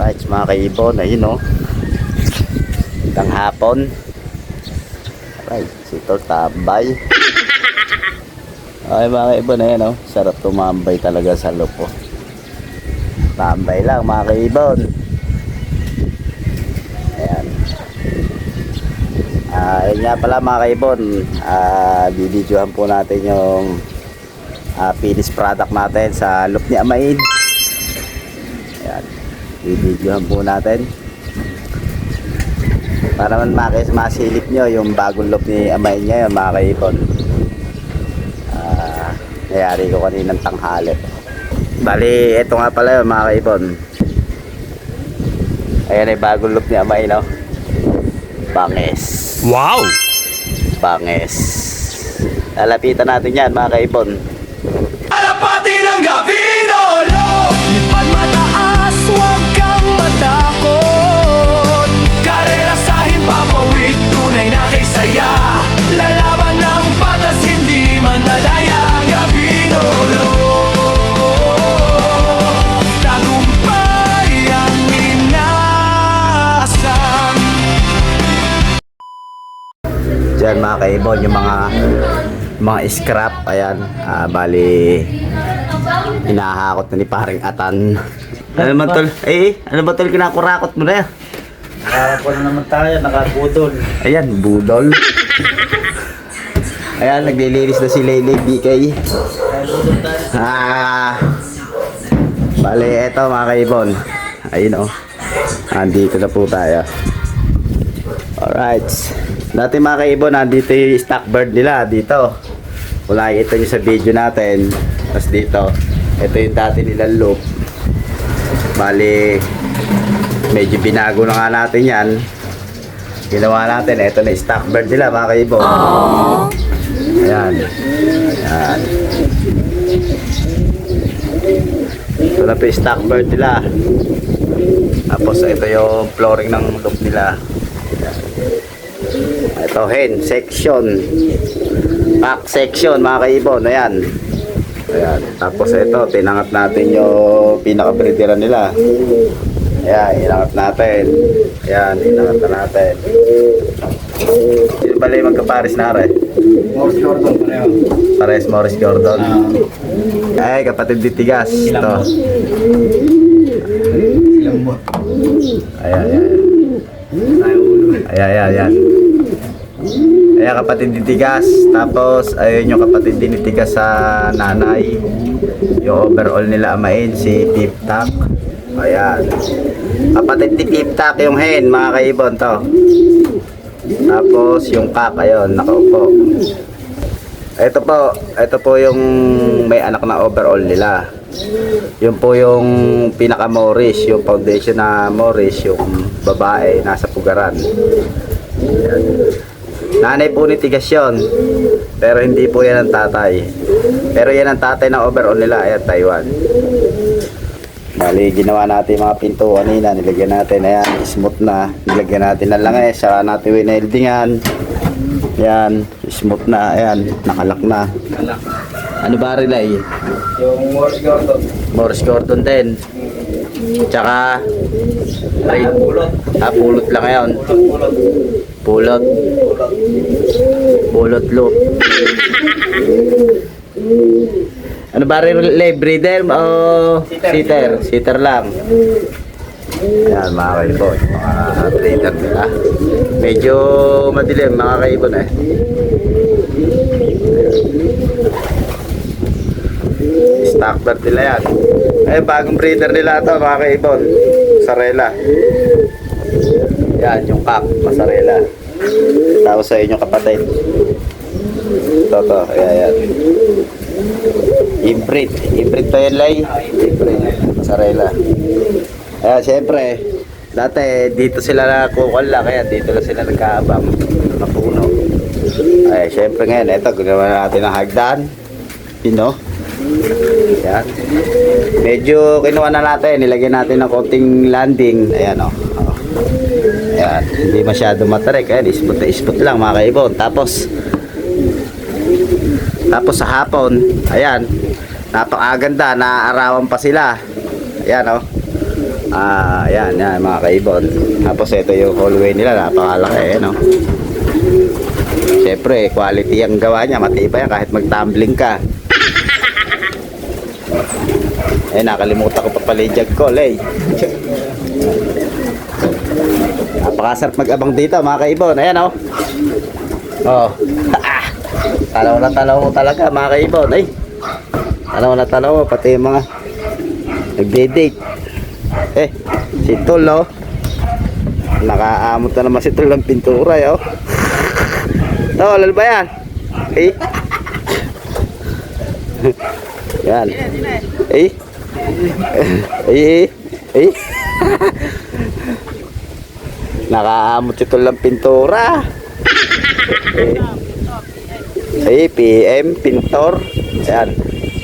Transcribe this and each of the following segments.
Right, mga kaibon, ayun o. Hanggang hapon. Right, sito tambay. Okay mga kaibon, ayun o. Sarap tumambay talaga sa lupo. Tambay lang mga kaibon. Ayan. Ayun nga pala mga kaibon. Bibidyohan po natin yung finished product natin sa loop ni Amain. Ayan. Bibidyohan po natin para man masilip nyo yung bagong loop ni Amain niya yun mga kaibon. Nayari ko kaninang tanghali. Bali ito nga pala yun mga kaibon. Ayan ay bagong loop ni Amain, no? Banges. Wow! Banges. Lalapitan natin yan mga kaibon. Alapati ng Gavino, lipad mataas, huwag kang matakot. Karera sa himpapawid, tunay na kay saya. Lalaban ng patas, hindi man nadaya. Gavino, tagumpay ang inasam. Diyan mga kaibon yung mga scrap. Ayan, bali hinahakot na ni paring Atan. Ano man tol? Ano ba tol kinakurakot mo na yan? Nakakapon na naman tayo, nakabudol. Ayan, budol. Ayan, naglilinis na si Leylay BK. Nakabudol tayo. Bali eto mga kaibon. Ayun oh. Andito na po tayo. Alright. Dati mga kaibon, nandito yung stock bird nila dito. Kung nakikita nyo sa video natin. Tapos dito, ito yung dati nilang loop. Bali, medyo binago na nga natin yan. Ginawa natin, ito na yung stock bird nila mga kaibon. Ayan. Ayan. Ito na po yung stock bird nila. Tapos ito yung flooring ng loop nila. Ito hen section, pack section mga kaibon. Ayan. Ayan. Tapos ito tinangat natin yung pinaka breeder nila. Ayan, inangat natin. Ayan, inangat na natin. Sino pala yung magkapares na rin? Morris Gordon pa rin. Pares Morris Gordon. Ay, kapatid ditigas. Ito. Ilang bot. Ayan, ayan. Ayan, ayan, ayan. Ayan, kapatid ditigas. Tapos, ayun yung kapatid dinitigas sa nanay. Yung overall nila Amain, si Tip Tak. Ayan. Kapatid ni Tip Tak yung hen, mga kaibon to. Tapos, yung kak, ayun, nakaupo. Ito po yung may anak na overall nila. Yun po yung pinaka Morris, yung foundation na Morris, yung babae nasa pugaran. Ayan. Nanay po ni tigas yun, pero hindi po yan ang tatay. Pero yan ang tatay ng overall nila. Ayan, Taiwan. Bali, ginawa natin mga pinto kanina. Nilagyan natin, ayan, smooth na. Nilagyan natin na langis, saka natin wineldingan. Ayan, smooth na. Ayan, nakalak na. Ano ba relay? Yung Morris Gordon. Morris Gordon din. Tsaka Pulot. pulot lang ngayon. Pulot. Pulot loop. Ano ba relay? Breeder o sitter? Sitter lang. Ayan mga kaibon, mga breeder nila. Medyo madilim mga kaibon eh. Stock bird nila yan. Ay, bagong breeder nila ito mga kaibon. Sarela. Yan, yung kak, pasarela. Tapos sa inyong kapatid. Ito. Ayan. Hybrid pa yun, Lay. Hybrid, pasarela. Ayan, syempre, dati dito sila nakukula, kaya dito lang sila nagkaabang na puno. Ay, syempre ngayon, ito, ginawa natin ng hagdan. Pino. Ayan. Medyo kinuha na natin, nilagyan natin ng konting landing. Ayan, oh. Ayan, hindi masyado matarik. Ayan, ispot lang mga kaibon. Tapos sa hapon, ayan, napakaganda, naaarawan pa sila. Ayan, oh. Ayan, yan mga kaibon. Tapos ito yung hallway nila, napakalaki, no? Siyempre, quality ang gawa niya, matibay yan kahit mag-tumbling ka. Nakalimutan ko pa pala yung jug call, Napakasarap mag-abang dito mga kaibon. Ayan, oh. Oh. Tanaw na tanaw mo talaga mga kaibon. Tanaw na tanaw mo, pati yung mga nagde-date. Si Tol, oh. Nakaamot na naman si Tol ng pintura, oh. Tol, ano ba yan? Yan. Nakaamot si Tol ng pintura. PM, pintor. Ayan.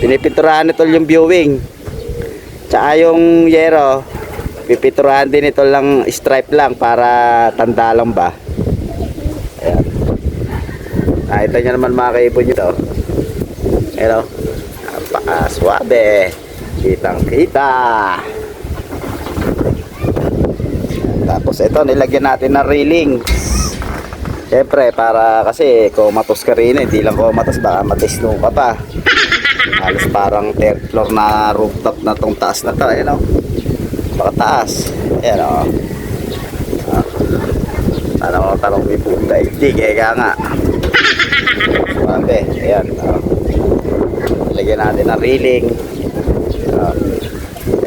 Pinipinturahan ni Tol yung viewing. Tsaka yung yero, pipinturahan din ito lang stripe lang para tanda lang ba. Ayan. Nakita nyo naman mga kaibon nyo to. Ayan, o. Napakaswabe. Kitang kita. Tapos ito, nilagyan natin ng railing. Siyempre, para kasi kumatos ka rin, hindi lang kumatos, baka matisno ka pa. Halos parang third floor na rooftop na tong taas na to. Ayan, o. Baka taas. Ayan, o. Tanong may punta. Hindi, kaya nga. Swabe. Ayan, o. Nilagyan natin ng railing.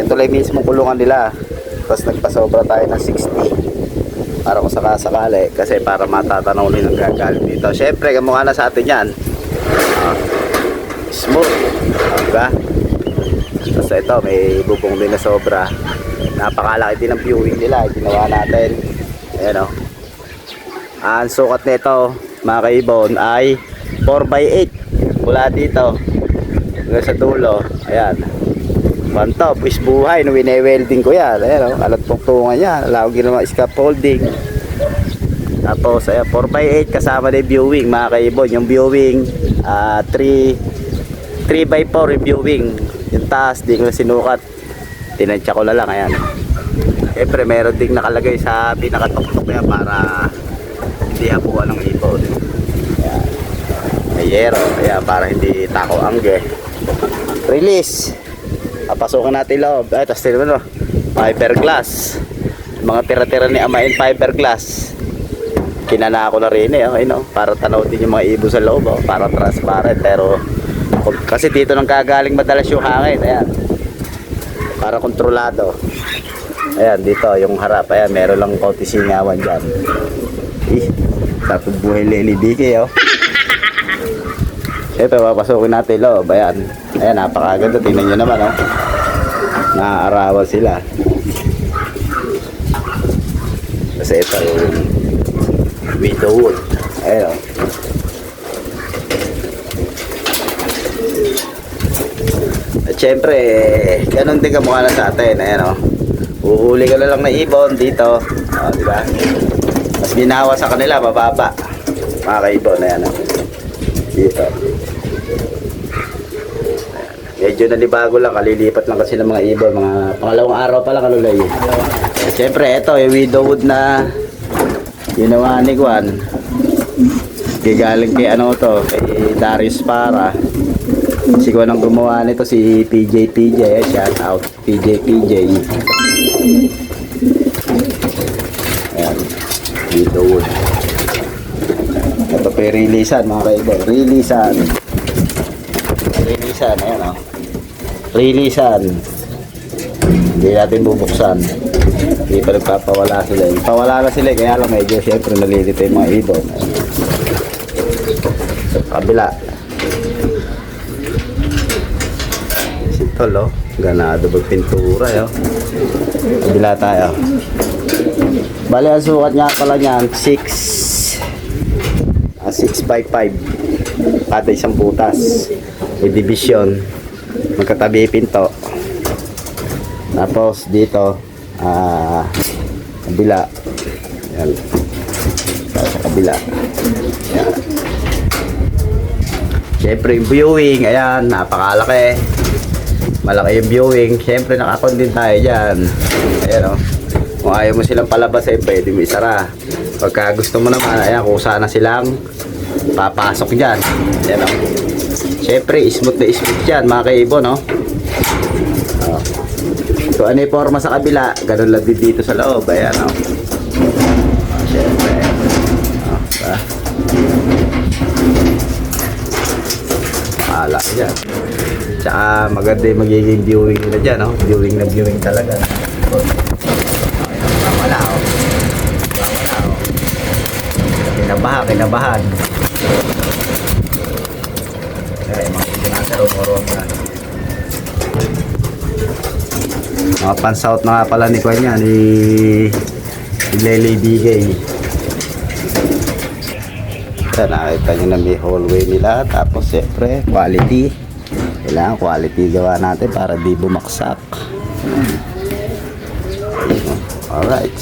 Ito lang mismo kulungan nila. Tapos nagpasobra tayo ng 60 para kung sakasakali, kasi para matatanaw nyo ng gagalit dito. Syempre kamukha na sa atin yan, smooth, diba? Tapos ito may bubong din na sobra. Napakalaki din ang viewing nila, ginawa natin. Ayan, o. Ang sukat nito mga kaibon ay 4x8 mula dito hanggang sa dulo. Ayan, banto, puwis buhay, no, wine-welding ko yan. Ayan, o, alat tungtungan yan. Alawag yun naman scaffolding. Tapos, ayan, 4x8 kasama na yung viewing, mga kaibon. Yung viewing, 3x4 yung viewing. Yung taas, di ko na sinukat. Tinansya ko na lang, ayan. Siyempre, meron ding nakalagay sa pinakatuktok yan para hindi hapuan ng ibon. Ayan. May yero, ayan, para hindi tako angge. Release. Papasukin natin loob. Tapos tignan mo, fiberglass. Mga tira-tira ni Ama in fiberglass. Kinana ko na rin, ayun, para tanaw din yung mga ibon sa loob, para transparent. Pero kasi dito nang kagaling madalas yung hangin. Ayan, para kontrolado. Ayan, dito yung harap. Ayan, meron lang konti singawan dyan. Tapos buhay lilibiki, ito, papasukin natin loob. Ayan. Ayan, napakaganda. Tingnan nyo naman, naaarawan sila. Kasi ito yung widowwood. Ayan, At syempre, ganun din kamukha na sa atin. Ayan, uhuli ka na lang na ibon dito. Diba? Mas ginawa sa kanila, mababa. Mga kaibon, ayan, dito. Medyo nalibago lang, kalilipat lang kasi ng mga ibon, mga pangalawang araw pa lang kalulay. Siyempre, ito yung widowwood na ginawa ni Juan. Galing kay kay Darius Para. Si Juan ang gumawa nito, si PJ. Shout out PJ. Ayan, widowwood. Ito pa yung releasean mga kaibon. Releasean, ayan, releasean. Hindi natin bubuksan. Hindi pa nagpapawala sila. Pawala na sila, kaya lang medyo syempre nalilito yung mga ibon. Sa kabila. Si Tol, ganado magpintura, Kabila tayo. Bali, ang sukat niya pala niyan, 6x5. Kada isang butas. May division. Magkatabi pinto. Tapos dito, kabila. Ayan. Sa kabila. Ayan. Siyempre yung viewing, ayan, napakalaki. malaki yung viewing. Siyempre nakakon din tayo dyan. Ayan o. Kung ayaw mo silang palabas eh, pwede mo isara. Pagka gusto mo naman, ayan, kung sana silang papasok dyan. Ayan o. Siyempre, smooth na smooth dyan mga kaibon, no? Oh. So, ano yung forma sa kabila? Ganun lang din dito sa loob. Ayan, no? Oh, siyempre. Oh, mahala dyan. Tsaka maganda yung magiging viewing nila dyan, no? Viewing na viewing talaga. Wala, oh. Wala, oh. Kinabahan. Ay, mga pinasarong-orong na. Mga pan-south na nga pala ni Kwan yan, ni Lele BK. Ito, nakita nyo na may hallway nila. Tapos, siyempre, quality. Kailangan quality gawa natin para di bumaksak. Alright.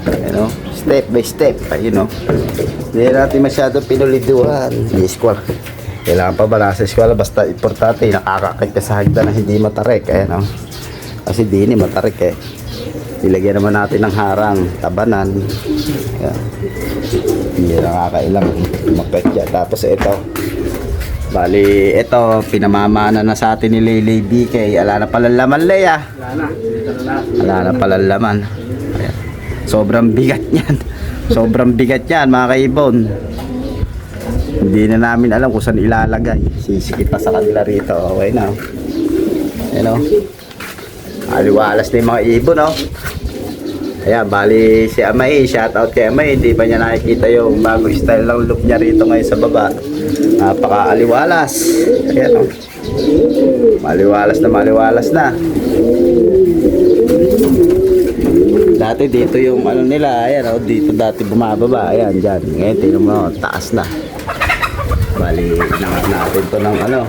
You know, step by step, you know. Hindi natin masyado pinuliduhan. Hindi squall. Kailangan pa ba nasa eskwela? Basta importante, nakakakit ka sa hagdan na hindi matarik. Ayan, no? Kasi di matarik eh. Ilagyan naman natin ng harang, tabanan. Ayan. Hindi nakakailang makit dyan. Tapos ito. Bali, ito, pinamamana na sa atin ni Lele BK. Ala na pala laman, Leia. Ala na pala laman. Ayan. Sobrang bigat niyan. Sobrang bigat yan mga kaibon. Hindi na namin alam kung saan ilalagay. Sisikip pa sa kanila rito. Okay na. Ayan o. Aliwalas na yung mga ibon o. Ayan, bali si Amay. Shoutout kay Amay. Hindi pa niya nakikita yung bago style ng look niya rito ngayon sa baba. Napaka-aliwalas. Ayan o. Maliwalas na. Dati dito yung ano nila. Ayan o. Dito dati bumababa. Ayan dyan. Ngayon tingnan mo. Taas na. Bali, inangat natin to ng ano.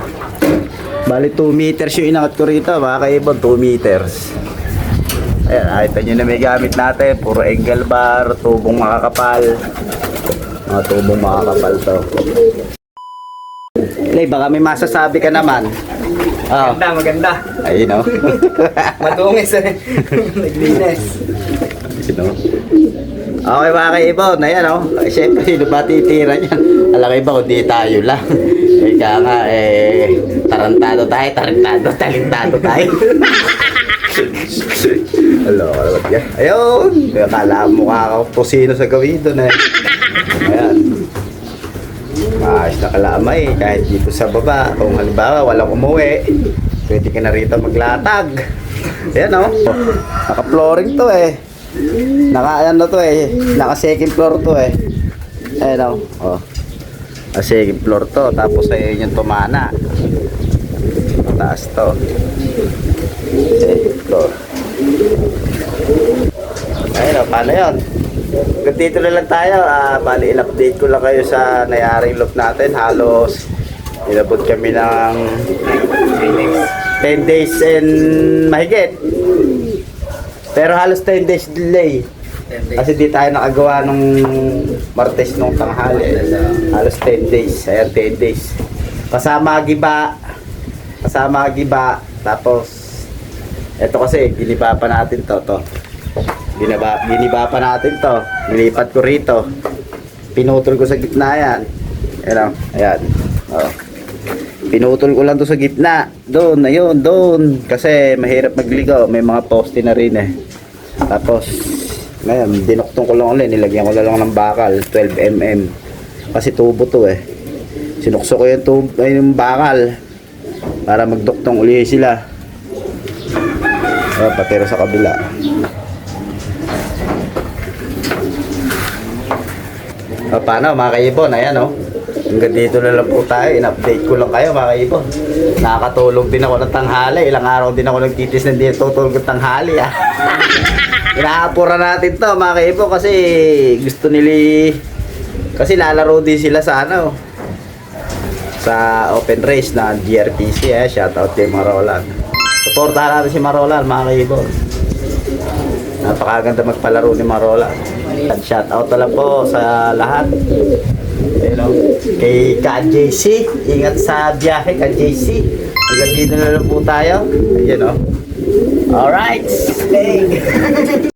Bali, 2 meters yung inangat ko rito. Mga kaibon, 2 meters. Ayan, nakita nyo na may gamit natin. Puro angle bar, tubong makakapal. Mga tubong makakapal to. Lay, baka may masasabi ka naman. Oh. Maganda. Ayun o. Matungis eh. Naglinis. You know? Okay mga kaibon, ayan o. Siyempre, sino ba titira niyan? Alam kayo ba kung di tayo lang. Kaya nga, talentado tayo. Hello, kalawat yan. Ayun! Kala mo mukha ka pusino sa gawin doon eh. Ayan. Maayos na kalamay. Kahit dito sa baba, kung halimbawa walang umuwi, pwede ka na rito maglatag. Ayan o. Naka-flooring to eh. Naka second floor to eh. Ayan o. Second floor to. Tapos ayun yung tumana. Mataas to. Second floor. Ayun o. Paano yun? Dito na lang tayo. Bali, in-update ko lang kayo sa nayaring loop natin. Halos inabot kami ng 10 days and mahigit. Pero halos 10 days delay. Kasi di tayo nakagawa nung Martes nung tanghali. Halos 10 days. Ayan, 10 days. Kasama giba. Tapos, eto kasi, giniba pa natin to. Giniba pa natin to. Nilipat ko rito. Pinutol ko sa gitna yan. Ayan. Oh. Pinutol ko lang to sa gitna. Doon, ayun, doon. Kasi mahirap magligaw. May mga poste na rin eh. Tapos, ngayon, dinuktong ko lang ulit. Nilagyan ko lang ng bakal. 12mm. Kasi tubo to eh. Sinukso ko yung bakal. Para magduktong uli sila. Ayan, patero sa kabila. Paano mga kaibon? Ayan o. Hanggang dito na lang po tayo. In-update ko lang kayo mga kaibon. Nakakatulog din ako ng tanghali. Ilang araw din ako nagtitis na dito tutulog ng tanghali. Inaapura natin to mga kaibon kasi gusto nila. Kasi lalaro din sila sa ano. Sa open race na GRPC. Shoutout kay Marolan. Supportahan natin si Marolan mga kaibon. Napakaganda magpalaro ni Marolan. Shoutout na lang po sa lahat. Ayun o. Kay Ka JC. Ingat sa biyahe, Ka JC. Hanggang dito na lang po tayo. Ayun o. Alright. Hey.